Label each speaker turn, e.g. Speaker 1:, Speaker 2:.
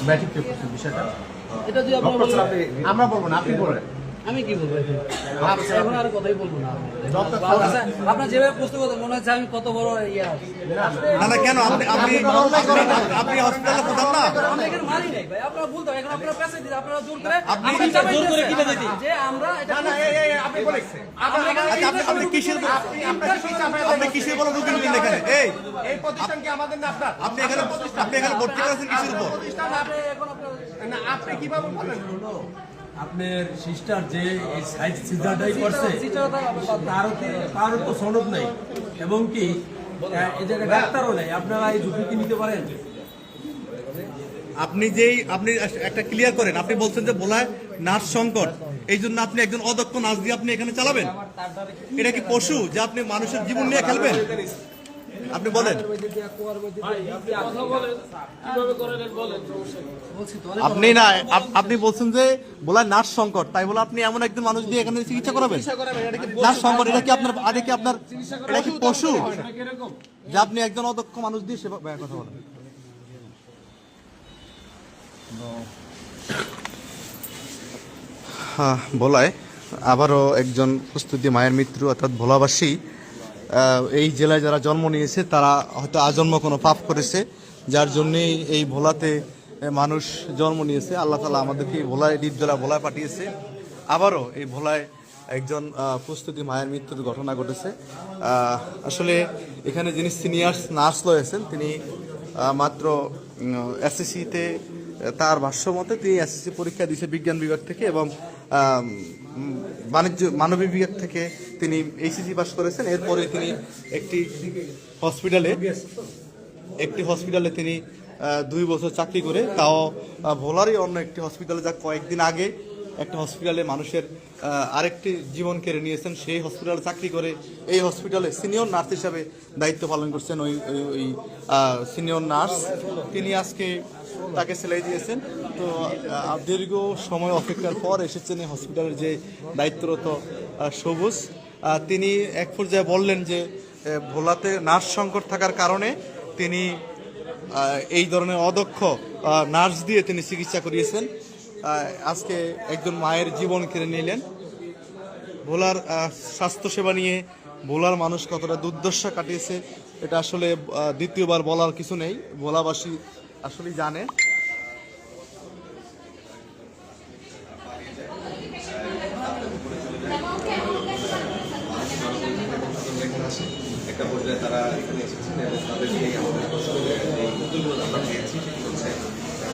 Speaker 1: Batting করছেন বিষয়টা
Speaker 2: এটা যদি
Speaker 1: আমরা বলবো না, আপনি বলেন।
Speaker 2: আমি কি বলবো এখন আর কথাই বলবো না। আপনার যেভাবে প্রশ্ন করতে মনে হচ্ছে আমি কত বড় ইয়া
Speaker 3: না না কেন আপনি আপনি আপনি হসপিটালে প্রধান না?
Speaker 2: আমরা এখানে মারি নাই ভাই, আপনারা ভুল তো এখন আপনারা পেছে দিন, আপনারা জোর করে
Speaker 3: আপনি
Speaker 2: জোর করে কিনে দিতে যে আমরা এটা
Speaker 1: না আপনি বলেছেন
Speaker 3: আপনি কিসের আপনি কিসের বলে ঢুকে নিলেন এখানে?
Speaker 1: এই প্রতিষ্ঠান কি আমাদের না আপনার?
Speaker 3: আপনি এখানে ভর্তি করেছেন কিসের উপর?
Speaker 1: প্রতিষ্ঠান
Speaker 2: আপনি এখন আপনারা
Speaker 1: না আপনি কিভাবে বলেন?
Speaker 4: আপনার সিস্টার যে এই সাইজ সিজারটাই করছে তারও তো সনদ নাই এবং কি এই জায়গায় ডাক্তারও নাই। আপনারা এই ঝুঁকি নিতে পারেন?
Speaker 3: আপনি একটা ক্লিয়ার করেন, আপনি বলছেন যে ভোলায় নার্স সংকট, এই জন্য আপনি একজন অদক্ষ নার্স দিয়ে আপনি এখানে চালাবেন? এটা কি পশু যে আপনি মানুষের জীবন নিয়ে খেলবেন? আপনি বলেন। আপনি না আপনি বলছেন যে ভোলায় নার্স সংকট, তাই বলে আপনি এমন একজন মানুষ দিয়ে এখানে চিকিৎসা করাবেন? নার্স সংকট এটা কি আপনার এটা কি পশু যে আপনি একজন অদক্ষ মানুষ দিয়ে সেবা কথা বলেন? ভোলায় আবারও একজন প্রস্তুতি মায়ের মৃত্যু, অর্থাৎ ভোলাবাসী এই জেলায় যারা জন্ম নিয়েছে তারা হয়তো আজন্ম কোনো পাপ করেছে, যার জন্যেই এই ভোলাতে মানুষ জন্ম নিয়েছে। আল্লাহ তাআলা আমাদেরকে এই ভোলায় দ্বীপজেলা ভোলায় পাঠিয়েছে। আবারও এই ভোলায় একজন প্রস্তুতি মায়ের মৃত্যুর ঘটনা ঘটেছে। আসলে এখানে যিনি সিনিয়র নার্স রয়েছেন তিনি মাত্র এসএসসিতে তার ভাষ্য মতে তিনি এসএসসি পরীক্ষা দিয়েছে বিজ্ঞান বিভাগ থেকে এবং মানবিক বিভাগ থেকে তিনি এইচএসসি পাস করেছেন। এরপরে তিনি একটি হসপিটালে তিনি 2 বছর চাকরি করে, তাও ভোলারই অন্য একটি হসপিটালে, যা কয়েকদিন আগে একটা হসপিটালে মানুষের আরেকটি জীবন কেড়ে নিয়েছেন। সেই হসপিটালে চাকরি করে এই হসপিটালে সিনিয়র নার্স হিসাবে দায়িত্ব পালন করছেন ওই সিনিয়র নার্স। তিনি আজকে তাকে সেলাই দিয়েছেন। তো দীর্ঘ সময় অপেক্ষার পর এসেছেন এই হসপিটালের যে দায়িত্বরত সবুজ। তিনি এক পর্যায়ে বললেন যে ভোলাতে নার্স সংকট থাকার কারণে তিনি এই ধরনের অদক্ষ নার্স দিয়ে তিনি চিকিৎসা করিয়েছেন। আজকে একজন মায়ের জীবন কেড়ে নিলেন। ভোলার স্বাস্থ্যসেবা নিয়ে ভোলার মানুষ কতটা দুর্দশা কাটিয়েছে এটা আসলে দ্বিতীয়বার বলার কিছু নেই, ভোলাবাসী আসলে জানে।
Speaker 5: একটা পর্যায়ে তারা এখানে এসেছেন এবং তাদেরকে আমাদের আমরা পেয়েছি।